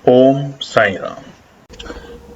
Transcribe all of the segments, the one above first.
ओम साई राम।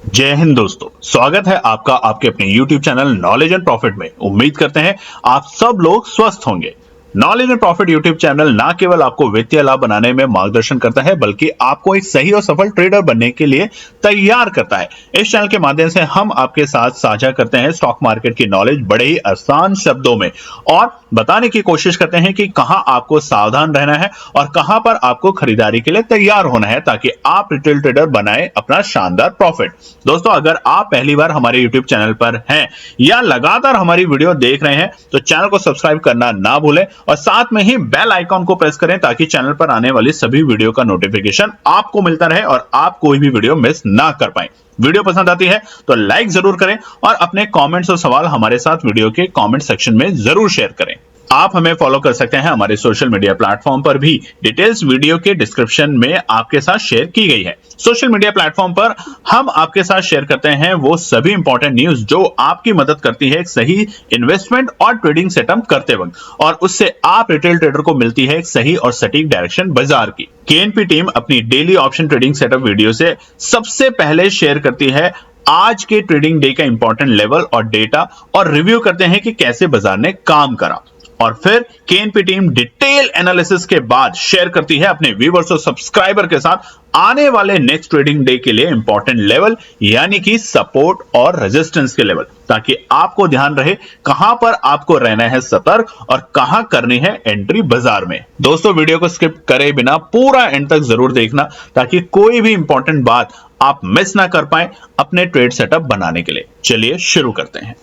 जय हिंद दोस्तों, स्वागत है आपका आपके अपने YouTube channel knowledge and profit में। उम्मीद करते हैं आप सब लोग स्वस्थ होंगे। Knowledge and profit YouTube channel ना केवल आपको वित्तीय लाभ बनाने में मार्गदर्शन करता है, बल्कि आपको एक सही और सफल ट्रेडर बनने के लिए तैयार करता है। इस चैनल के माध्यम से हम आपके साथ साझा करते हैं स्टॉक मार्केट की नॉलेज बड़े ही आसान शब्दों में, और बताने की कोशिश करते हैं कि कहां आपको सावधान रहना है और कहां पर आपको खरीदारी के लिए तैयार होना है, ताकि आप रिटेल ट्रेडर बनाए अपना शानदार प्रॉफिट। दोस्तों, अगर आप पहली बार हमारे YouTube चैनल पर हैं या लगातार हमारी वीडियो देख रहे हैं, तो चैनल को सब्सक्राइब करना ना भूलें और साथ में ही बेल आइकॉन को प्रेस करें, ताकि चैनल पर आने वाली सभी वीडियो का नोटिफिकेशन आपको मिलता रहे और आप कोई भी वीडियो मिस ना कर पाए। वीडियो पसंद आती है तो लाइक जरूर करें और अपने कमेंट्स और सवाल हमारे साथ वीडियो के कमेंट सेक्शन में जरूर शेयर करें। आप हमें फॉलो कर सकते हैं हमारे सोशल मीडिया प्लेटफॉर्म पर भी, डिटेल्स वीडियो के डिस्क्रिप्शन में आपके साथ शेयर की गई है। सोशल मीडिया प्लेटफॉर्म पर हम आपके साथ शेयर करते हैं वो सभी इंपॉर्टेंट न्यूज जो आपकी मदद करती है एक सही इन्वेस्टमेंट और ट्रेडिंग सेटअप करते वक्त, और उससे आप रिटेल ट्रेडर को मिलती है एक सही और सटीक डायरेक्शन बाजार की। केएनपी टीम अपनी daily option trading setup video से सबसे पहले शेयर करती है आज के ट्रेडिंग डे का इंपॉर्टेंट लेवल और डेटा, और रिव्यू करते हैं कि कैसे बाजार ने काम करा, और फिर केएनपी टीम डिटेल एनालिसिस के बाद शेयर करती है अपने व्यूअर्स और सब्सक्राइबर के साथ आने वाले नेक्स्ट ट्रेडिंग डे के लिए इंपॉर्टेंट लेवल, यानी कि सपोर्ट और रेजिस्टेंस के लेवल, ताकि आपको ध्यान रहे कहां पर आपको रहना है सतर्क और कहां करनी है एंट्री बाजार में। दोस्तों, वीडियो को स्किप करे बिना पूरा एंड तक जरूर देखना, ताकि कोई भी इंपॉर्टेंट बात आप मिस ना कर पाए अपने ट्रेड सेटअप बनाने के लिए। चलिए शुरू करते हैं।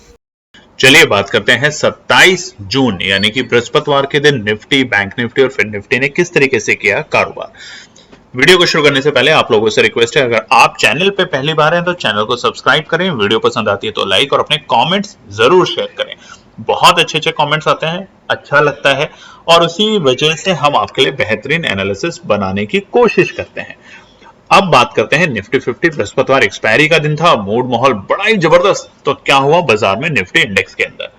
चलिए बात करते हैं 27 जून यानी कि बृहस्पतिवार के दिन निफ्टी, बैंक निफ्टी और फिन निफ्टी ने किस तरीके से किया कारोबार। वीडियो को शुरू करने से पहले आप लोगों से रिक्वेस्ट है, अगर आप चैनल पे पहली बार हैं तो चैनल को सब्सक्राइब करें, वीडियो पसंद आती है तो लाइक और अपने कमेंट्स जरूर शेयर करें। बहुत अच्छे अच्छे कमेंट्स आते हैं, अच्छा लगता है, और उसी वजह से हम आपके लिए बेहतरीन एनालिसिस बनाने की कोशिश करते हैं। अब बात करते हैं निफ्टी 50। बृहस्पतिवार एक्सपायरी का दिन था, मूड माहौल बड़ा ही जबरदस्त। तो क्या हुआ बाजार में निफ्टी इंडेक्स के अंदर?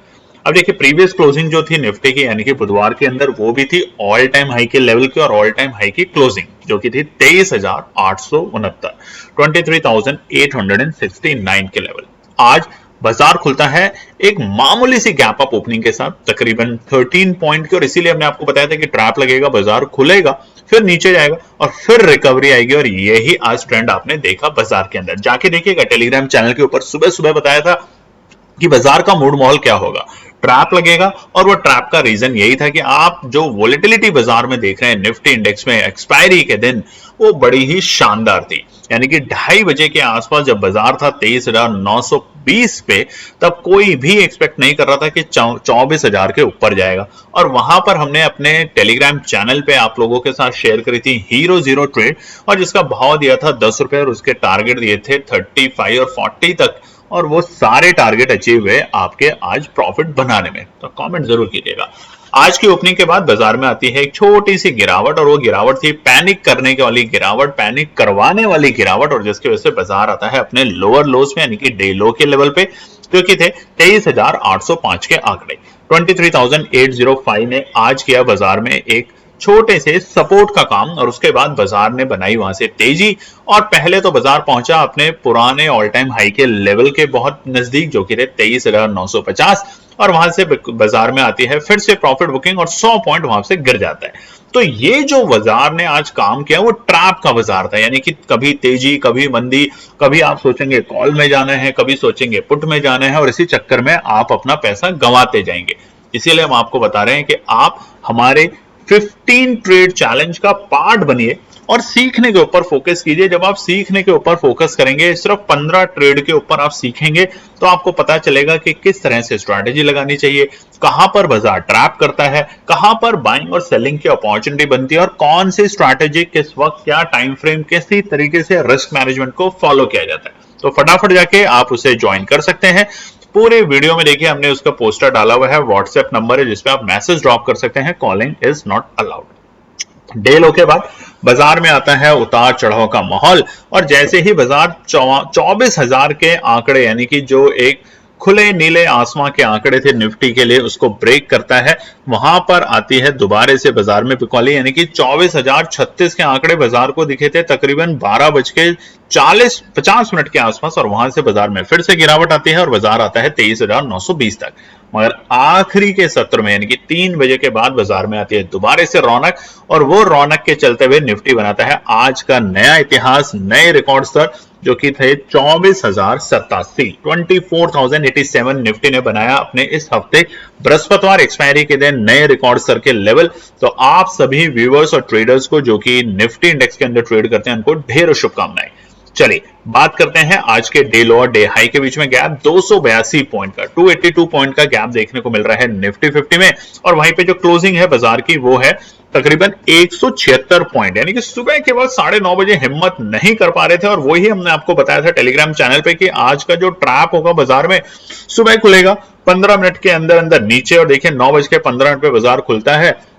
अब देखिए, प्रीवियस क्लोजिंग जो थी निफ्टी की यानी कि बुधवार के अंदर, वो भी थी ऑल टाइम हाई के लेवल की, और ऑल टाइम हाई की क्लोजिंग जो की थी 23,869, 23,869 के लेवल। आज बाजार खुलता है एक मामूली सी गैप अप ओपनिंग के साथ, तकरीबन 13 पॉइंट की, और इसीलिए हमने आपको बताया था कि ट्रैप लगेगा, बाजार खुलेगा, फिर नीचे जाएगा और फिर रिकवरी आएगी, और यही आज ट्रेंड आपने देखा बाजार के अंदर। जाके देखिएगा, टेलीग्राम चैनल के ऊपर सुबह सुबह बताया था कि बाजार का मूड माहौल क्या होगा, ट्रैप लगेगा, और वो ट्रैप का रीजन यही था कि आप जो वोलेटिलिटी बाजार में देख रहे हैं निफ्टी इंडेक्स में एक्सपायरी के दिन, वो बड़ी ही शानदार थी। यानी कि 2:30 बजे के आसपास जब बाजार था 23,920 पे, तब कोई भी एक्सपेक्ट नहीं कर रहा था कि 24,000 के ऊपर जाएगा, और वहां पर हमने अपने टेलीग्राम चैनल पे आप लोगों के साथ शेयर करी थी हीरो जीरो ट्रेड, और जिसका भाव दिया था 10 रुपए, और उसके टारगेट दिए थे 35 और 40 तक, और वो सारे टारगेट अचीव हुए आपके आज प्रॉफिट बनाने में। तो कमेंट जरूर कीजिएगा। आज की ओपनिंग के बाद बाजार में आती है एक छोटी सी गिरावट, और वो गिरावट थी पैनिक करने के वाली गिरावट, पैनिक करवाने वाली गिरावट, और जिसकी वजह से बाजार आता है अपने लोअर लोस में यानी कि डे लो के लेवल पे, जो कि थे 23,805 के आंकड़े। 23,805 ने आज किया बाजार में एक छोटे से सपोर्ट का काम, और उसके बाद बाजार ने बनाई वहां से तेजी, और पहले तो बाजार पहुंचा अपने पुराने ऑल टाइम हाई के लेवल के बहुत नजदीक, जो कि थे 23,950, और वहां से बाजार में आती है फिर से प्रॉफिट बुकिंग, और 100 पॉइंट वहां से गिर जाता है। तो ये जो बाजार ने आज काम किया वो ट्रैप का बाजार था, यानी कि कभी तेजी कभी मंदी, कभी आप सोचेंगे कॉल में जाना है, कभी सोचेंगे पुट में जाना है, और इसी चक्कर में आप अपना पैसा गंवाते जाएंगे। इसीलिए हम आपको बता रहे हैं कि आप हमारे 15 ट्रेड चैलेंज का पार्ट बनिए और सीखने के ऊपर फोकस कीजिए। जब आप सीखने के ऊपर फोकस करेंगे, सिर्फ 15 ट्रेड के ऊपर आप सीखेंगे, तो आपको पता चलेगा कि किस तरह से स्ट्रैटेजी लगानी चाहिए, कहां पर बाजार ट्रैप करता है, कहां पर बाइंग और सेलिंग की अपॉर्चुनिटी बनती है, और कौन सी स्ट्रैटेजी किस वक्त, क्या टाइम फ्रेम, किसी तरीके से रिस्क मैनेजमेंट को फॉलो किया जाता है। तो फटाफट जाके आप उसे ज्वाइन कर सकते हैं। पूरे वीडियो में देखिए हमने उसका पोस्टर डाला हुआ है, व्हाट्सएप नंबर है जिसपे आप मैसेज ड्रॉप कर सकते हैं, calling is not allowed. Day लो के बाद बाजार में आता है उतार चढ़ाव का माहौल, और जैसे ही बाजार 24,000 के आंकड़े यानी कि जो एक खुले नीले आसमां के आंकड़े थे निफ्टी के लिए, उसको ब्रेक करता है, वहां पर आती है दोबारा से बाजार में बिकवाली, यानी कि 24,036 के आंकड़े बाजार को दिखे थे तकरीबन 12:50 के आसपास, और वहां से बाजार में फिर से गिरावट आती है और बाजार आता है 23,920 तक। मगर आखिरी के सत्र में यानी कि 3 बजे के बाद बाजार में आती है दोबारा से रौनक, और वो रौनक के चलते हुए निफ्टी बनाता है आज का नया इतिहास, नए रिकॉर्ड स्तर जो कि थे 24,087, 24,087 निफ्टी ने बनाया अपने इस हफ्ते बृहस्पतिवार एक्सपायरी के दिन नए रिकॉर्ड स्तर के लेवल। तो आप सभी व्यूअर्स और ट्रेडर्स को जो कि निफ्टी इंडेक्स के अंदर ट्रेड करते हैं उनको ढेरों शुभकामनाएं। चलिए बात करते हैं आज के डे लो और डे हाई के बीच में गैप 282 पॉइंट का, 282 पॉइंट का गैप देखने को मिल रहा है निफ्टी 50 में, और वहीं पे जो क्लोजिंग है बाजार की वो है तकरीबन 176 पॉइंट, यानी कि सुबह के वक्त 9:30 बजे हिम्मत नहीं कर पा रहे थे, और वही हमने आपको बताया था टेलीग्राम चैनल पे कि आज का जो ट्रैप होगा बाजार में, सुबह खुलेगा 15 मिनट के अंदर अंदर नीचे, और देखिए 9:15 पे बाजार खुलता है,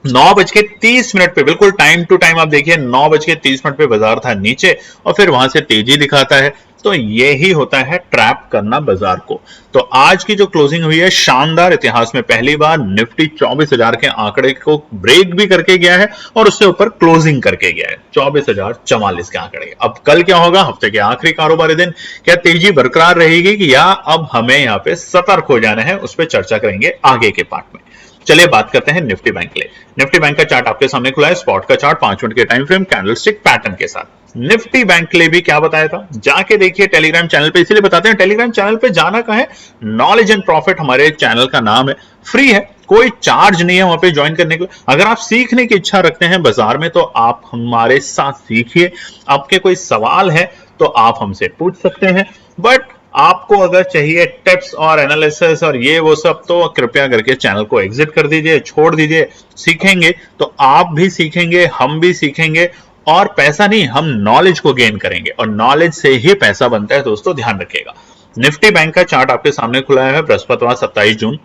9:30 पे बिल्कुल टाइम टू टाइम आप देखिए 9:30 पे बाजार था नीचे, और फिर वहां से तेजी दिखाता है। तो यही होता है ट्रैप करना बाजार को। तो आज की जो क्लोजिंग हुई है शानदार, इतिहास में पहली बार निफ्टी 24,000 के आंकड़े को ब्रेक भी करके गया है और उससे ऊपर क्लोजिंग करके गया है 24,044 के आंकड़े। अब कल क्या होगा, हफ्ते के आखिरी कारोबारी दिन, क्या तेजी बरकरार रहेगी कि या अब हमें यहाँ पे सतर्क हो जाना है, उस पर चर्चा करेंगे आगे के पार्ट में। चलिए बात करते हैं निफ्टी बैंक के लिए। निफ्टी बैंक का चार्ट आपके सामने खुला है, स्पॉट का चार्ट 5 मिनट के टाइम फ्रेम कैंडलस्टिक पैटर्न के साथ। निफ्टी बैंक के लिए भी क्या बताया था, जाके देखिए टेलीग्राम चैनल पे, इसीलिए बताते हैं टेलीग्राम चैनल पे जाना कहां है, नॉलेज एंड प्रॉफिट हमारे चैनल का नाम है, फ्री है, कोई चार्ज नहीं है वहां पे ज्वाइन करने के लिए। अगर आप सीखने की इच्छा रखते हैं बाजार में तो आप हमारे साथ सीखिए, आपके कोई सवाल है तो आप हमसे पूछ सकते हैं, बट आपको अगर चाहिए टिप्स और एनालिसिस और ये वो सब तो कृपया करके चैनल को एग्जिट कर दीजिए, छोड़ दीजिए। सीखेंगे तो आप भी सीखेंगे, हम भी सीखेंगे, और पैसा नहीं, हम नॉलेज को गेन करेंगे, और नॉलेज से ही पैसा बनता है दोस्तों, ध्यान रखिएगा। निफ्टी बैंक का चार्ट आपके सामने खुला है बृहस्पतिवार 27 जून।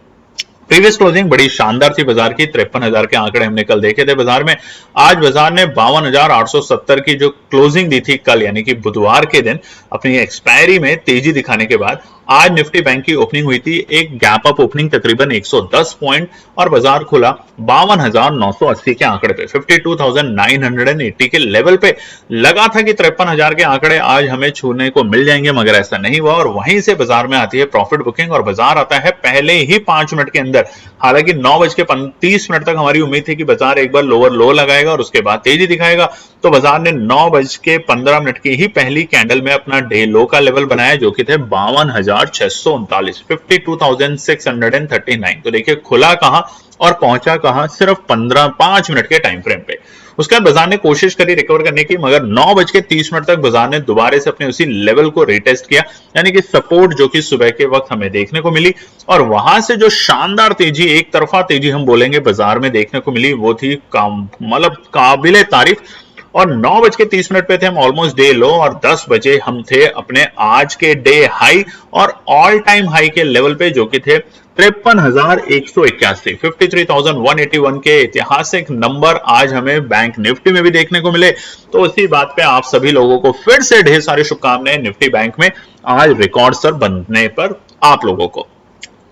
प्रीवियस क्लोजिंग बड़ी शानदार थी बाजार की, 53,000 के आंकड़े हमने कल देखे थे बाजार में। आज बाजार ने 52,870 की जो क्लोजिंग दी थी कल यानी कि बुधवार के दिन, अपनी एक्सपायरी में तेजी दिखाने के बाद आज निफ्टी बैंक की ओपनिंग हुई थी एक गैप अप ओपनिंग तकरीबन 110 पॉइंट, और बाजार खुला 52,980 के आंकड़े पे, 52,980 के लेवल पे। लगा था कि 53,000 के आंकड़े आज हमें छूने को मिल जाएंगे, मगर ऐसा नहीं हुआ, और वहीं से बाजार में आती है प्रॉफिट बुकिंग, और बाजार आता है पहले ही 5 मिनट के अंदर। हालांकि 9:30 तक हमारी उम्मीद थी कि बाजार एक बार लोअर लो लगाएगा और उसके बाद तेजी दिखाएगा, तो बाजार ने 9:15 की ही पहली कैंडल में अपना डे लो का लेवल बनाया जो कि थे 52,639, 52,639। तो देखिए खुला कहां और पहुंचा कहां, सिर्फ 5 मिनट के टाइम फ्रेम पे। उसके बाद बाजार ने कोशिश करी रिकवर करने की, मगर 9:30 तक बाजार ने दोबारा से अपने उसी लेवल को रिटेस्ट किया, यानी कि सपोर्ट जो कि सुबह के वक्त हमें देखने को मिली, और वहां से जो शानदार तेजी, एक तरफा तेजी हम बोलेंगे बाजार में देखने को मिली, वो थी मतलब काबिले तारीफ। और 9:30 पे थे हम ऑलमोस्ट डे लो, और 10 बजे हम थे अपने आज के डे हाई और ऑल टाइम हाई के लेवल पे जो कि थे 53,181, 53,181 के ऐतिहासिक नंबर आज हमें बैंक निफ्टी में भी देखने को मिले। तो इसी बात पे आप सभी लोगों को फिर से ढेर सारी शुभकामनाएं निफ्टी बैंक में आज रिकॉर्ड स्तर बनने पर आप लोगों को।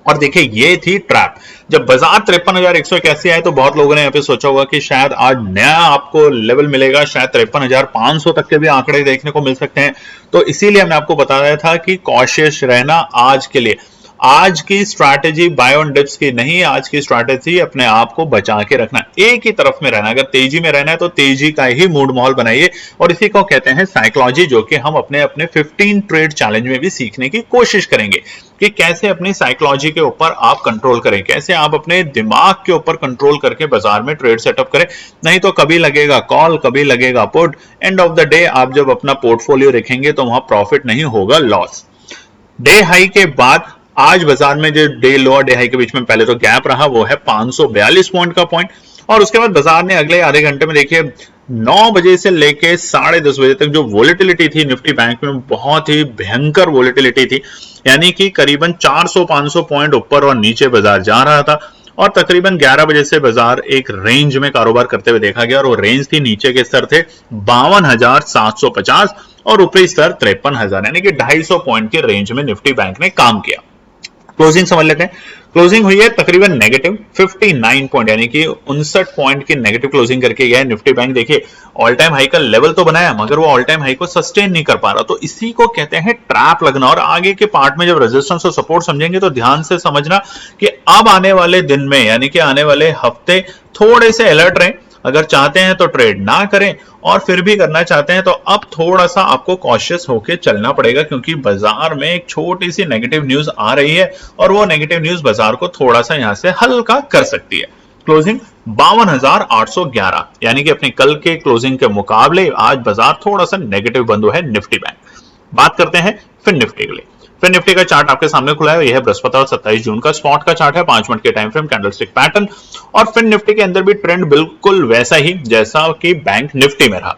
और देखिए ये थी ट्रैप, जब बाजार 53,181 आए तो बहुत लोगों ने यहाँ पे सोचा होगा कि शायद आज नया आपको लेवल मिलेगा, शायद 53,500 तक के भी आंकड़े देखने को मिल सकते हैं। तो इसीलिए हमने आपको बताया था कि कॉशियस रहना आज के लिए। आज की स्ट्रैटेजी बाय ऑन डिप्स की नहीं, आज की स्ट्रैटेजी अपने आप को बचा के रखना, एक ही तरफ में रहना। अगर तेजी में रहना है तो तेजी का ही मूड माहौल बनाइए, और इसी को कहते हैं साइकोलॉजी, जो कि हम अपने 15 ट्रेड चैलेंज में भी सीखने की कोशिश करेंगे कि कैसे अपनी साइकोलॉजी के ऊपर आप कंट्रोल करें, कैसे आप अपने दिमाग के ऊपर कंट्रोल करके बाजार में ट्रेड सेटअप करें। नहीं तो कभी लगेगा कॉल, कभी लगेगा put, end of the day आप जब अपना पोर्टफोलियो रखेंगे तो वहां प्रॉफिट नहीं होगा, लॉस। डे हाई के बाद आज बाजार में जो डे लो और डे हाई के बीच में पहले तो गैप रहा वो है 542 पॉइंट का पॉइंट, और उसके बाद बाजार ने अगले आधे घंटे में देखिए 9 बजे से लेके 10:30 बजे तक जो वोलेटिलिटी थी निफ्टी बैंक में, बहुत ही भयंकर वोलेटिलिटी थी, यानी कि करीबन 400-500 पॉइंट ऊपर और नीचे बाजार जा रहा था। और तकरीबन 11 बजे से बाजार एक रेंज में कारोबार करते हुए देखा गया, और वो रेंज थी, नीचे के स्तर थे 52,750 और ऊपरी स्तर 53,000, यानी कि 250 पॉइंट के रेंज में निफ्टी बैंक ने काम किया। क्लोजिंग समझ लेते हैं। क्लोजिंग हुई है तकरीबन नेगेटिव 59 पॉइंट, यानी कि 59 पॉइंट की नेगेटिव क्लोजिंग करके गया है निफ्टी बैंक। देखिए ऑल टाइम हाई का लेवल तो बनाया मगर वो ऑल टाइम हाई को सस्टेन नहीं कर पा रहा, तो इसी को कहते हैं ट्रैप लगना। और आगे के पार्ट में जब रेजिस्टेंस और सपोर्ट समझेंगे तो ध्यान से समझना कि अब आने वाले दिन में यानी कि आने वाले हफ्ते थोड़े से अलर्ट रहें। अगर चाहते हैं तो ट्रेड ना करें और फिर भी करना चाहते हैं तो अब थोड़ा सा आपको कॉशियस होकर चलना पड़ेगा, क्योंकि बाजार में एक छोटी सी नेगेटिव न्यूज आ रही है और वो नेगेटिव न्यूज बाजार को थोड़ा सा यहां से हल्का कर सकती है। क्लोजिंग 52,811, यानी कि अपनी कल के क्लोजिंग के मुकाबले आज बाजार थोड़ा सा नेगेटिव बंद हुआ है निफ्टी बैंक। बात करते हैं फिर निफ्टी के लिए। फिर निफ्टी का चार्ट आपके सामने खुला है, यह है बृहस्पतिवार 27 जून का स्पॉट का चार्ट है, 5 मिनट के टाइम फ्रेम कैंडलस्टिक पैटर्न। और फिर निफ्टी के अंदर भी ट्रेंड बिल्कुल वैसा ही जैसा कि बैंक निफ्टी में रहा।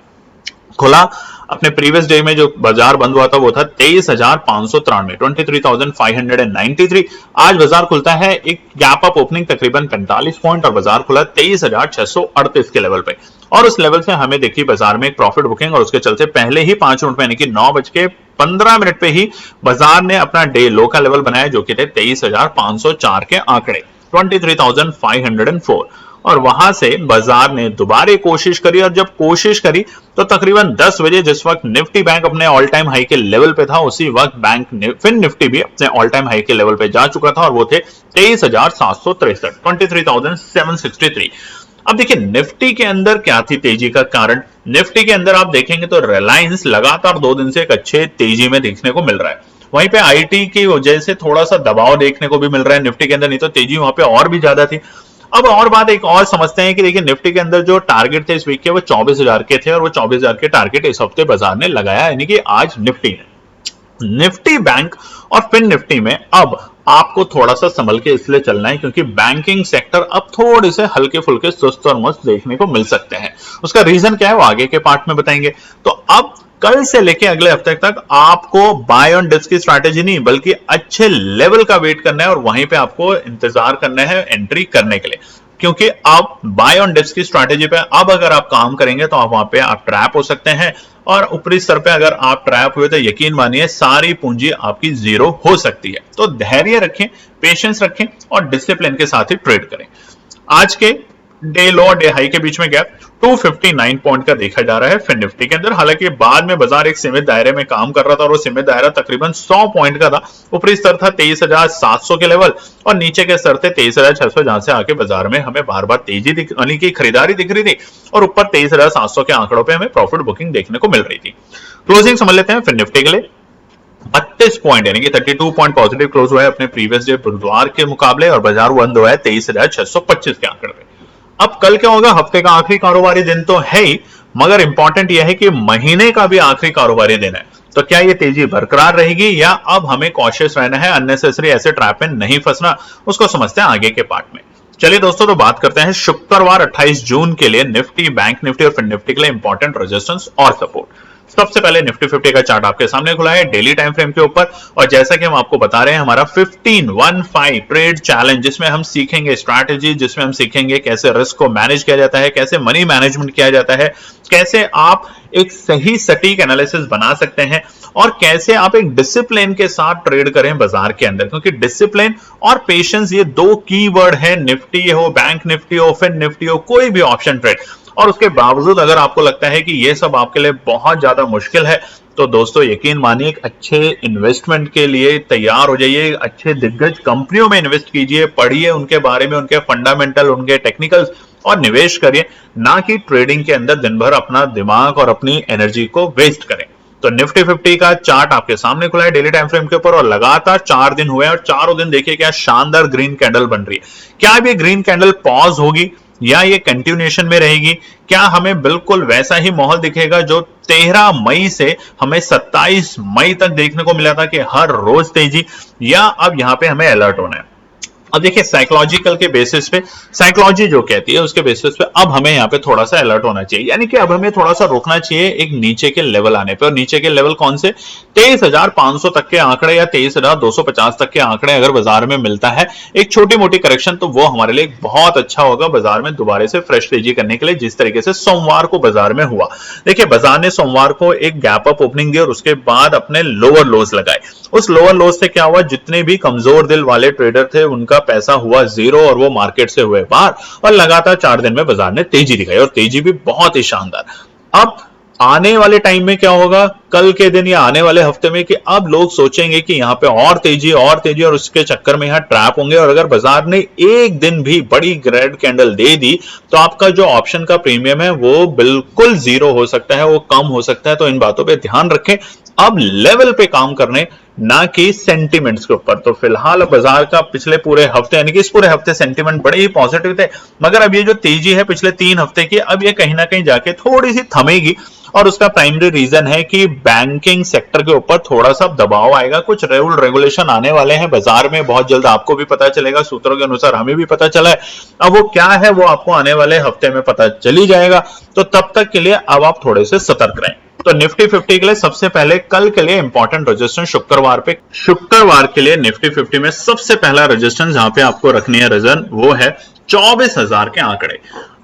खुला अपने प्रीवियस डे में जो बाजार बंद हुआ था वो था 23,593, 23,593। आज बाजार खुलता है एक गैप अप ओपनिंग तकरीबन 45 पॉइंट और बाजार खुला 23,638 के लेवल पे। और उस लेवल से हमें देखी बाजार में एक प्रॉफिट बुकिंग, और उसके चलते पहले ही 5 मिनट में यानी कि 9:15 पे ही बाजार ने अपना डे लो का लेवल बनाया, जो कि थे 23,504 के आंकड़े, 23,504। और वहां से बाजार ने दोबारा कोशिश करी, और जब कोशिश करी तो तकरीबन 10 बजे जिस वक्त निफ्टी बैंक अपने ऑल टाइम हाई के लेवल पे था, उसी वक्त बैंक फिर निफ्टी भी अपने ऑल टाइम हाई के लेवल पे जा चुका था, और वो थे 23,763, 23,763। अब देखिए निफ्टी के अंदर क्या थी तेजी का कारण। निफ्टी के अंदर आप देखेंगे तो रिलायंस लगातार 2 दिन से एक अच्छे तेजी में देखने को मिल रहा है। वहीं पे आईटी की वजह से थोड़ा सा दबाव देखने को भी मिल रहा है निफ्टी के अंदर, नहीं तो तेजी वहां पे और भी ज्यादा थी। अब और बात एक और समझते हैं कि देखिए निफ्टी के अंदर जो टारगेट थे इस वीक के वो 24,000 के थे, और वो 24,000 के टारगेट इस हफ्ते बाजार ने लगाया, यानी कि आज निफ्टी ने। निफ्टी बैंक और फिर निफ्टी में अब आपको थोड़ा सा संभल के इसलिए चलना है क्योंकि बैंकिंग सेक्टर अब थोड़े से हल्के फुल्के सुस्त और मस्त देखने को मिल सकते हैं। उसका रीजन क्या है वो आगे के पार्ट में बताएंगे। तो अब कल से लेके अगले हफ्ते तक आपको बाय ऑन डिप्स की स्ट्रैटेजी नहीं बल्कि अच्छे लेवल का वेट करना है, और वहीं पे आपको इंतजार करना है एंट्री करने के लिए, क्योंकि आप बाय ऑन डिप्स की स्ट्रैटेजी पे अब अगर आप काम करेंगे तो आप वहां पे आप ट्रैप हो सकते हैं, और ऊपरी स्तर पे अगर आप ट्रैप हुए तो यकीन मानिए सारी पूंजी आपकी जीरो हो सकती है। तो धैर्य रखें, पेशेंस रखें और डिसिप्लिन के साथ ही ट्रेड करें। आज के डे लो और डे हाई के बीच में गैप 259 पॉइंट का देखा जा रहा है फिर निफ्टी के अंदर। हालांकि बाद में बाजार एक सीमित दायरे में काम कर रहा था और वो सीमित दायरा तकरीबन 100 पॉइंट का था। ऊपरी स्तर था 23,700 के लेवल और नीचे के स्तर थे 23,600, जहां से आके बाजार में हमें बार बार तेजी यानी कि खरीदारी दिख रही थी और ऊपर 23,700 के आंकड़ों पे हमें प्रॉफिट बुकिंग देखने को मिल रही थी। क्लोजिंग समझ लेते हैं फिर निफ्टी के लिए। 32 पॉइंट यानी कि 32 पॉइंट पॉजिटिव क्लोज हुआ है अपने प्रीवियस डे बुधवार के मुकाबले, और बाजार बंद हुआ है 23,625 के आंकड़े पे। अब कल क्या होगा, हफ्ते का आखिरी कारोबारी दिन तो है ही, मगर इंपॉर्टेंट यह है कि महीने का भी आखिरी कारोबारी दिन है। तो क्या ये तेजी बरकरार रहेगी या अब हमें कॉशियस रहना है, अननेसेसरी ऐसे ट्रैप में नहीं फंसना, उसको समझते हैं आगे के पार्ट में। चलिए दोस्तों, तो बात करते हैं शुक्रवार 28 जून के लिए निफ्टी, बैंक निफ्टी और फिर निफ्टी के लिए इंपॉर्टेंट रेजिस्टेंस और सपोर्ट। सबसे पहले निफ्टी 50 का चार्ट आपके सामने खुला है डेली टाइम फ्रेम के ऊपर, और जैसा कि हम आपको बता रहे हैं हमारा 15 ट्रेड चैलेंज, जिसमें हम सीखेंगे स्ट्रैटेजी, जिसमें हम सीखेंगे कैसे रिस्क को मैनेज किया जाता है, कैसे मनी मैनेजमेंट किया जाता है, कैसे आप एक सही सटीक एनालिसिस बना सकते हैं और कैसे आप एक डिसिप्लिन के साथ ट्रेड करें बाजार के अंदर, क्योंकि डिसिप्लिन और पेशेंस ये दो कीवर्ड है। निफ्टी हो, बैंक निफ्टी हो, फिर निफ्टी हो, कोई भी ऑप्शन ट्रेड, और उसके बावजूद अगर आपको लगता है कि ये सब आपके लिए बहुत ज्यादा मुश्किल है तो दोस्तों यकीन मानिए एक अच्छे इन्वेस्टमेंट के लिए तैयार हो जाइए, अच्छे दिग्गज कंपनियों में इन्वेस्ट कीजिए, पढ़िए उनके बारे में, उनके फंडामेंटल, उनके टेक्निकल्स, और निवेश करिए, ना कि ट्रेडिंग के अंदर दिन भर अपना दिमाग और अपनी एनर्जी को वेस्ट करें। तो निफ्टी 50 का चार्ट आपके सामने खुला है डेली टाइम फ्रेम के ऊपर, और लगातार 4 दिन हुए और चारों दिन देखिए क्या शानदार ग्रीन कैंडल बन रही है। क्या अब ये ग्रीन कैंडल पॉज होगी या ये कंटिन्यूएशन में रहेगी? क्या हमें बिल्कुल वैसा ही माहौल दिखेगा जो 13 मई से हमें 27 मई तक देखने को मिला था कि हर रोज तेजी, या अब यहां पे हमें अलर्ट होना है? अब देखिए साइकोलॉजिकल के बेसिस पे, साइकोलॉजी जो कहती है उसके बेसिस पे अब हमें यहाँ पे थोड़ा सा अलर्ट होना चाहिए, यानी कि अब हमें थोड़ा सा रोकना चाहिए एक नीचे के लेवल आने पे। और नीचे के लेवल कौन से? 23,500 तक के आंकड़े या 23,250 तक के आंकड़े अगर बाजार में मिलता है एक छोटी मोटी करेक्शन, तो वो हमारे लिए बहुत अच्छा होगा बाजार में दोबारा से फ्रेश तेजी करने के लिए, जिस तरीके से सोमवार को बाजार में हुआ। देखिए बाजार ने सोमवार को एक गैप अप ओपनिंग दी और उसके बाद अपने लोअर लोज लगाए। उस लोअर लोज से क्या हुआ, जितने भी कमजोर दिल वाले ट्रेडर थे उनका पैसा हुआ जीरो और वो मार्केट से हुए बाहर, और लगातार 4 दिन में बाजार ने तेजी दिखाई और तेजी भी बहुत ही शानदार। अब आने वाले टाइम में क्या होगा, कल के दिन या आने वाले हफ्ते में, कि अब लोग सोचेंगे कि यहाँ पे और तेजी और उसके चक्कर में यहाँ ट्रैप होंगे। और अगर बाजार ने एक दिन भी बड़ी रेड कैंडल दे दी तो आपका जो ऑप्शन का प्रीमियम है वो बिल्कुल जीरो हो सकता है, वो कम हो सकता है। तो इन बातों पे ध्यान रखें, अब लेवल पे काम करने, ना कि सेंटिमेंट्स के ऊपर। तो फिलहाल बाजार का पिछले पूरे हफ्ते, यानी कि इस पूरे हफ्ते सेंटिमेंट बड़े ही पॉजिटिव थे, मगर अब ये जो तेजी है पिछले 3 हफ्ते की, अब ये कहीं ना कहीं जाके थोड़ी सी थमेगी। और उसका प्राइमरी रीजन है कि बैंकिंग सेक्टर के ऊपर थोड़ा सा दबाव आएगा, कुछ रूल रेगुलेशन आने वाले हैं बाजार में बहुत जल्द, आपको भी पता चलेगा, सूत्रों के अनुसार हमें भी पता चला है। अब वो क्या है वो आपको आने वाले हफ्ते में पता चली जाएगा, तो तब तक के लिए अब आप थोड़े से सतर्क रहें। तो निफ्टी 50 के लिए सबसे पहले कल के लिए इंपॉर्टेंट रेजिस्टेंस शुक्रवार के लिए निफ्टी 50 में सबसे पहला रेजिस्टेंस जहां पे आपको रखनी है रीजन, वो है 24,000 के आंकड़े।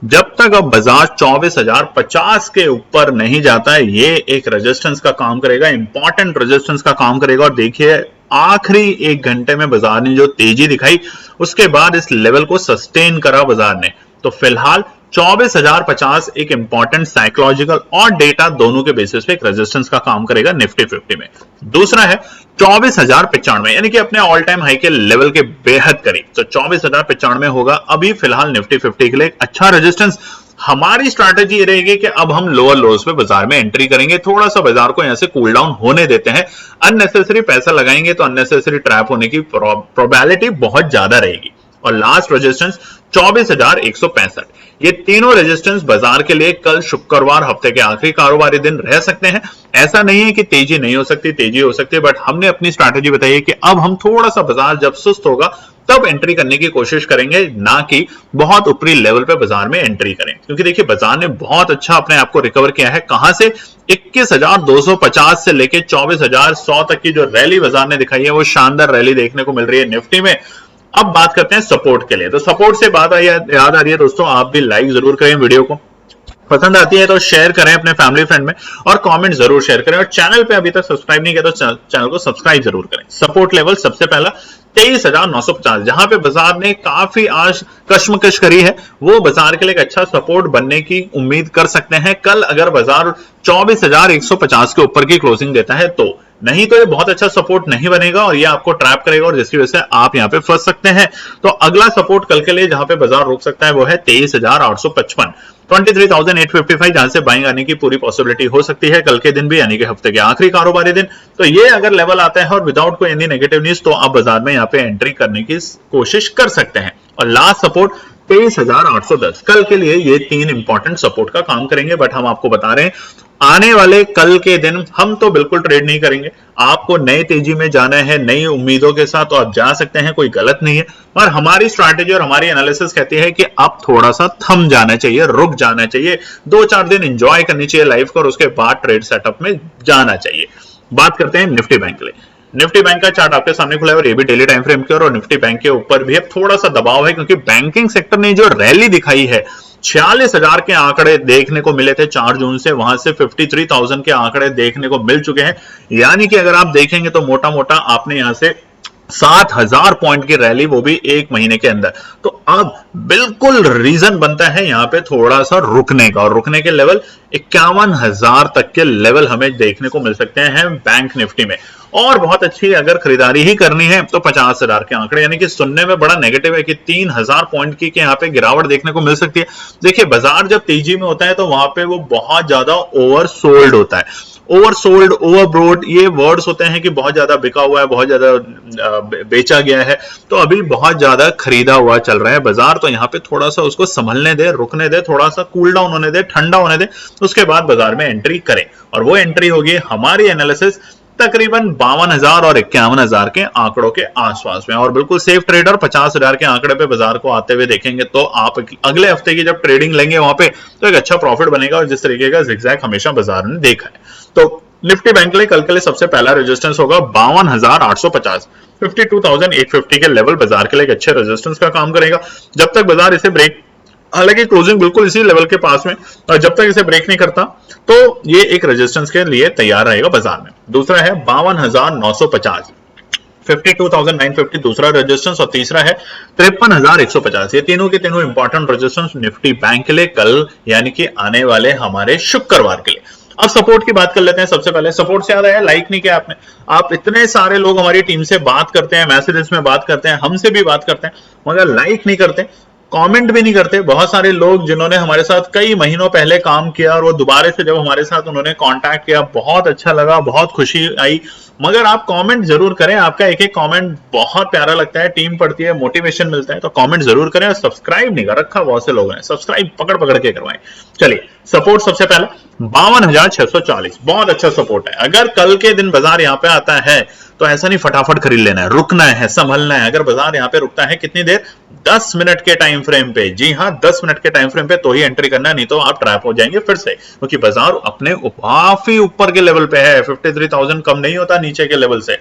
जब तक अब बाजार 24,050 के ऊपर नहीं जाता है, ये एक रेजिस्टेंस का काम करेगा, इंपॉर्टेंट रेजिस्टेंस का काम करेगा। और देखिए आखिरी 1 घंटे में बाजार ने जो तेजी दिखाई, उसके बाद इस लेवल को सस्टेन करा बाजार ने। तो फिलहाल 24,050 एक इंपॉर्टेंट साइकोलॉजिकल और डेटा दोनों के बेसिस पे एक रेजिस्टेंस का काम करेगा निफ्टी 50 में। दूसरा है 24,095, यानी कि अपने ऑल टाइम हाई के लेवल के बेहद करीब। तो 24,095 होगा अभी फिलहाल निफ्टी 50 के लिए एक अच्छा रेजिस्टेंस। हमारी स्ट्रैटेजी ये रहेगी कि अब हम लोअर लोज पे बाजार में एंट्री करेंगे, थोड़ा सा बाजार को यहां से कूल डाउन होने देते हैं। अननेसेसरी पैसा लगाएंगे तो अननेसेसरी ट्रैप होने की प्रोबेबिलिटी बहुत ज्यादा रहेगी। और लास्ट रेजिस्टेंस 24,165, ये तीनों रेजिस्टेंस बाजार के लिए कल शुक्रवार हफ्ते के आखिरी कारोबारी दिन रह सकते हैं। ऐसा नहीं है कि तेजी नहीं हो सकती, तेजी हो सकती है, बट हमने अपनी स्ट्रैटेजी बताई है कि अब हम थोड़ा सा बाजार जब सुस्त होगा तब एंट्री करने की कोशिश करेंगे, ना कि बहुत ऊपरी लेवल पे बाजार में एंट्री करें। क्योंकि देखिए बाजार ने बहुत अच्छा अपने आप को रिकवर किया है, कहां से 21,250 से लेके 24,100 तक की जो रैली बाजार ने दिखाई है, वो शानदार रैली देखने को मिल रही है निफ्टी में। अब बात करते हैं सपोर्ट के लिए। तो सपोर्ट से बात याद आ रही है दोस्तों, आप भी लाइक जरूर करें, वीडियो को पसंद आती है तो शेयर करें अपने फैमिली फ्रेंड में, और कमेंट जरूर शेयर करें। और चैनल पे अभी तक सब्सक्राइब नहीं किया तो चैनल को सब्सक्राइब जरूर करें। सपोर्ट लेवल सबसे पहला 23,950, जहां पे बाजार ने काफी आज कश्मकश करी है, वो बाजार के लिए एक अच्छा सपोर्ट बनने की उम्मीद कर सकते हैं कल, अगर बाजार 24,150 के ऊपर की क्लोजिंग देता है तो। नहीं तो ये बहुत अच्छा सपोर्ट नहीं बनेगा और ये आपको ट्रैप करेगा, और जिसकी वजह से आप यहां पे फंस सकते हैं। तो अगला सपोर्ट कल के लिए जहां पे बाजार रुक सकता है वो है 23,855, 23,855, जहां से बाइंग आने की पूरी पॉसिबिलिटी हो सकती है कल के दिन भी, यानी कि हफ्ते के आखिरी कारोबारी दिन। तो ये अगर लेवल आता है और विदाउट कोई एनी नेगेटिव न्यूज, तो आप बाजार में यहाँ पे एंट्री करने की कोशिश कर सकते हैं। और लास्ट सपोर्ट 23,810, कल के लिए ये 3 इंपॉर्टेंट सपोर्ट का काम करेंगे। बट हम आपको बता रहे हैं आने वाले कल के दिन हम तो बिल्कुल ट्रेड नहीं करेंगे। आपको नई तेजी में जाना है नई उम्मीदों के साथ, तो आप जा सकते हैं, कोई गलत नहीं है। और हमारी स्ट्रैटेजी और हमारी एनालिसिस कहती है कि अब थोड़ा सा थम जाना चाहिए, रुक जाना चाहिए, 2-4 दिन एंजॉय करनी चाहिए लाइफ को, और उसके बाद ट्रेड सेटअप में जाना चाहिए। बात करते हैं निफ्टी बैंक के लिए। निफ्टी बैंक का चार्ट आपके सामने खुला है और ये भी डेली टाइम फ्रेम के, और निफ्टी बैंक के ऊपर भी अब थोड़ा सा दबाव है, क्योंकि बैंकिंग सेक्टर ने जो रैली दिखाई है, 46,000 के आंकड़े देखने को मिले थे 4 जून से, वहां से 53,000 के आंकड़े देखने को मिल चुके हैं। यानी कि अगर आप देखेंगे तो मोटा मोटा आपने यहां से 7,000 पॉइंट की रैली, वो भी 1 महीने के अंदर। तो अब बिल्कुल रीजन बनता है यहां पे थोड़ा सा रुकने का, और रुकने के लेवल 51,000 तक के लेवल हमें देखने को मिल सकते हैं बैंक निफ्टी में। और बहुत अच्छी अगर खरीदारी ही करनी है तो 50,000 के आंकड़े, यानी कि सुनने में बड़ा नेगेटिव है कि 3,000 पॉइंट की यहाँ पे गिरावट देखने को मिल सकती है। देखिए बाजार जब तेजी में होता है तो वहां पे वो बहुत ज्यादा ओवर सोल्ड होता है। ओवरसोल्ड, ओवरब्रोड, ये वर्ड्स होते हैं कि बहुत ज्यादा बिका हुआ है, बहुत ज्यादा बेचा गया है, तो अभी बहुत ज्यादा खरीदा हुआ चल रहा है बाजार। तो यहाँ पे थोड़ा सा उसको संभलने दे, रुकने दे, थोड़ा सा कूल डाउन होने दे, ठंडा होने दे, उसके बाद बाजार में एंट्री करें। और वो एंट्री होगी हमारी एनालिसिस तकरीबन 52,000 और 51,000 के आंकड़ों के आसपास में। और बिल्कुल सेफ ट्रेडर 50,000 के आंकड़े पे बाजार को आते हुए देखेंगे तो आप अगले हफ्ते की जब ट्रेडिंग लेंगे वहां पे तो एक अच्छा प्रॉफिट बनेगा। और जिस तरीके का जिगजैग हमेशा बाजार ने देखा है, तो निफ्टी बैंक के लिए कल के लिए सबसे पहला रेजिस्टेंस होगा 52,850, 52,850 के लेवल बाजार के लिए एक अच्छे रेजिस्टेंस का काम करेगा। जब तक बाजार इसे ब्रेक, हालांकि क्लोजिंग बिल्कुल इसी लेवल के पास में, और जब तक इसे ब्रेक नहीं करता तो ये एक रेजिस्टेंस के लिए तैयार रहेगा बाजार में। दूसरा है 52,950, 52,950 दूसरा रेजिस्टेंस, और तीसरा है 53,150। ये तीनों के तीनों इंपॉर्टेंट रेजिस्टेंस निफ्टी बैंक के लिए कल यानी कि आने वाले हमारे शुक्रवार के लिए। अब सपोर्ट की बात कर लेते हैं। सबसे पहले सपोर्ट से याद आया, लाइक नहीं किया आपने। आप इतने सारे लोग हमारी टीम से बात करते हैं, मैसेजेस में बात करते हैं, हमसे भी बात करते हैं, मगर लाइक नहीं करते, कमेंट भी नहीं करते। बहुत सारे लोग जिन्होंने हमारे साथ कई महीनों पहले काम किया और वो दोबारा से जब हमारे साथ उन्होंने कांटेक्ट किया, बहुत अच्छा लगा, बहुत खुशी आई, मगर आप कमेंट जरूर करें। आपका एक एक कमेंट बहुत प्यारा लगता है, टीम पढ़ती है, मोटिवेशन मिलता है, तो कमेंट जरूर करें। और सब्सक्राइब नहीं कर रखा बहुत से लोगों ने, सब्सक्राइब पकड़ पकड़ के करवाएं। चलिए सपोर्ट सबसे पहले 52,640, बहुत अच्छा सपोर्ट है। अगर कल के दिन बाजार यहां पे आता है तो ऐसा नहीं फटाफट खरीद लेना है, रुकना है, संभलना है। अगर बाजार यहां पे रुकता है कितनी देर, 10 मिनट के टाइम फ्रेम पे, जी हां 10 मिनट के टाइम फ्रेम पे तो ही एंट्री करना है, नहीं तो आप ट्रैप हो जाएंगे फिर से, क्योंकि बाजार अपने काफी ऊपर के लेवल पे है, 53,000 कम नहीं होता नीचे के लेवल से।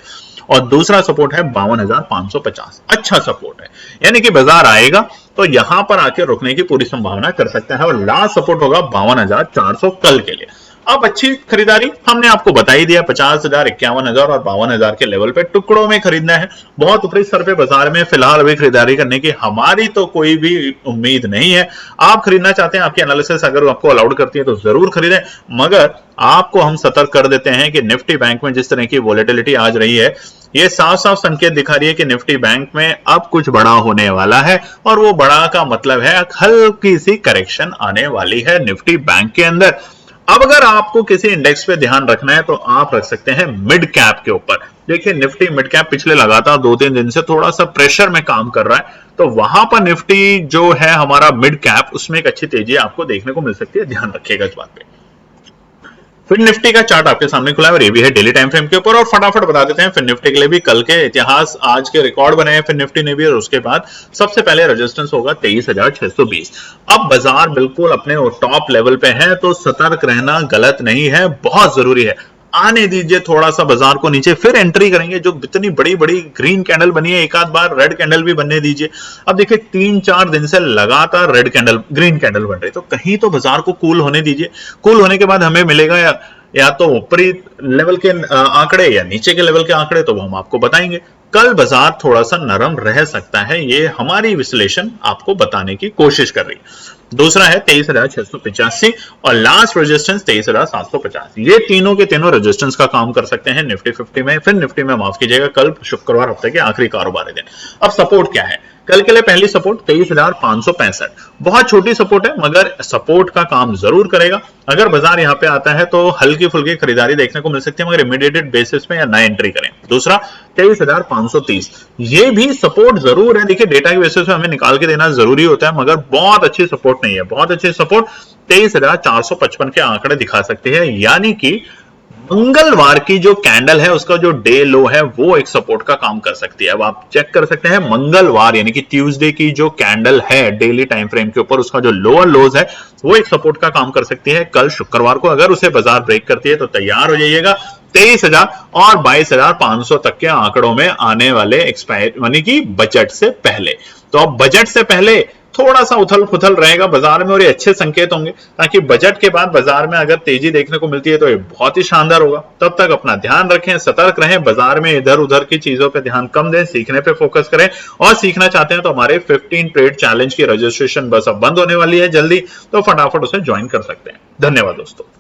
और दूसरा सपोर्ट है 52,550, अच्छा सपोर्ट है, यानी कि बाजार आएगा तो यहां पर आके रुकने की पूरी संभावना कर सकता है। और लास्ट सपोर्ट होगा 52,400 कल के लिए। अब अच्छी खरीदारी हमने आपको बता ही दिया, 50,000, 51,000 और 52,000 के लेवल पे टुकड़ों में खरीदना है। बहुत ऊपरी स्तर पे बाजार में फिलहाल अभी खरीदारी करने की हमारी तो कोई भी उम्मीद नहीं है। आप खरीदना चाहते हैं, आपकी एनालिसिस अगर आपको अलाउड करती है तो जरूर खरीदें, मगर आपको हम सतर्क कर देते हैं कि निफ्टी बैंक में जिस तरह की वोलेटिलिटी आज रही है, ये साफ साफ संकेत दिखा रही है कि निफ्टी बैंक में अब कुछ बड़ा होने वाला है। और वो बड़ा का मतलब है हल्की सी करेक्शन आने वाली है निफ्टी बैंक के अंदर। अब अगर आपको किसी इंडेक्स पे ध्यान रखना है तो आप रख सकते हैं मिड कैप के ऊपर। देखिए निफ्टी मिड कैप पिछले लगातार 2-3 दिन से थोड़ा सा प्रेशर में काम कर रहा है, तो वहां पर निफ्टी जो है हमारा मिड कैप, उसमें एक अच्छी तेजी आपको देखने को मिल सकती है, ध्यान रखिएगा इस बात पे। फिर निफ्टी का चार्ट आपके सामने खुला है और ये भी है डेली टाइम फ्रेम के ऊपर। और फटाफट बता देते हैं फिर निफ्टी के लिए भी कल के इतिहास, आज के रिकॉर्ड बने हैं फिर निफ्टी ने भी। और उसके बाद सबसे पहले रेजिस्टेंस होगा 23,620। अब बाजार बिल्कुल अपने टॉप लेवल पे है, तो सतर्क रहना गलत नहीं है, बहुत जरूरी है। आने दीजिए थोड़ा सा बाजार को नीचे, फिर एंट्री करेंगे। जो इतनी बड़ी बड़ी ग्रीन कैंडल बनी है, एक आध बार रेड कैंडल भी बनने दीजिए। अब देखिए 3-4 दिन से लगातार रेड कैंडल, ग्रीन कैंडल बन रही, तो कहीं तो बाजार को कूल होने दीजिए। कूल होने के बाद हमें मिलेगा या तो ऊपरी लेवल के आंकड़े या नीचे के लेवल के आंकड़े, तो वो हम आपको बताएंगे। कल बाजार थोड़ा सा नरम रह सकता है, ये हमारी विश्लेषण आपको बताने की कोशिश कर रही है। दूसरा है 23,685 और लास्ट रेजिस्टेंस 23,750। ये तीनों के तीनों रेजिस्टेंस का काम कर सकते हैं निफ्टी 50 में। फिर निफ्टी में माफ कीजिएगा कल शुक्रवार हफ्ते के आखिरी कारोबारी दिन। अब सपोर्ट क्या है कल के लिए? पहली सपोर्ट 23,565, बहुत छोटी सपोर्ट है मगर सपोर्ट का काम जरूर करेगा। अगर बाजार यहां पे आता है तो हल्की फुल्की खरीदारी देखने को मिल सकती है, मगर इमीडिएटेड बेसिस में या नए एंट्री करें। दूसरा 23,530, ये भी सपोर्ट जरूर है। देखिए डेटा के बेसिस पे हमें निकाल के देना जरूरी होता है, मगर बहुत अच्छी सपोर्ट नहीं है। बहुत अच्छी सपोर्ट 23,455 के आंकड़े दिखा सकती है, यानी कि मंगलवार की जो कैंडल है उसका जो डे लो है वो एक सपोर्ट का काम कर सकती है। अब आप चेक कर सकते हैं मंगलवार यानी कि ट्यूसडे की जो कैंडल है डेली टाइम फ्रेम के ऊपर, उसका जो लोअर लोज है वो एक सपोर्ट का काम कर सकती है। कल शुक्रवार को अगर उसे बाजार ब्रेक करती है तो तैयार हो जाइएगा 23,000 और 22,500 तक के आंकड़ों में आने वाले एक्सपायर यानी कि बजट से पहले। तो अब बजट से पहले थोड़ा सा उथल पुथल रहेगा बाजार में और ये अच्छे संकेत होंगे, ताकि बजट के बाद बाजार में अगर तेजी देखने को मिलती है तो ये बहुत ही शानदार होगा। तब तक अपना ध्यान रखें, सतर्क रहें, बाजार में इधर उधर की चीजों पे ध्यान कम दें, सीखने पे फोकस करें। और सीखना चाहते हैं तो हमारे 15 ट्रेड चैलेंज की रजिस्ट्रेशन बस अब बंद होने वाली है जल्दी, तो फटाफट उसे ज्वाइन कर सकते हैं। धन्यवाद दोस्तों।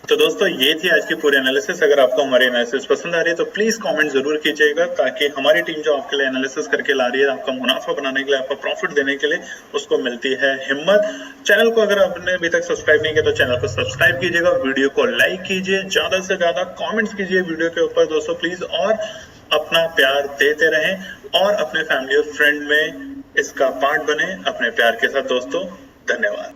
तो दोस्तों ये थी आज की पूरी एनालिसिस। अगर आपको हमारी एनालिसिस पसंद आ रही है तो प्लीज कमेंट जरूर कीजिएगा, ताकि हमारी टीम जो आपके लिए एनालिसिस करके ला रही है, आपका मुनाफा बनाने के लिए, आपका प्रॉफिट देने के लिए, उसको मिलती है हिम्मत। चैनल को अगर आपने अभी तक सब्सक्राइब नहीं किया तो चैनल को सब्सक्राइब कीजिएगा, वीडियो को लाइक कीजिए, ज्यादा से ज्यादा कॉमेंट्स कीजिए वीडियो के ऊपर दोस्तों प्लीज, और अपना प्यार देते रहें और अपने फैमिली और फ्रेंड में इसका पार्ट बने अपने प्यार के साथ दोस्तों। धन्यवाद।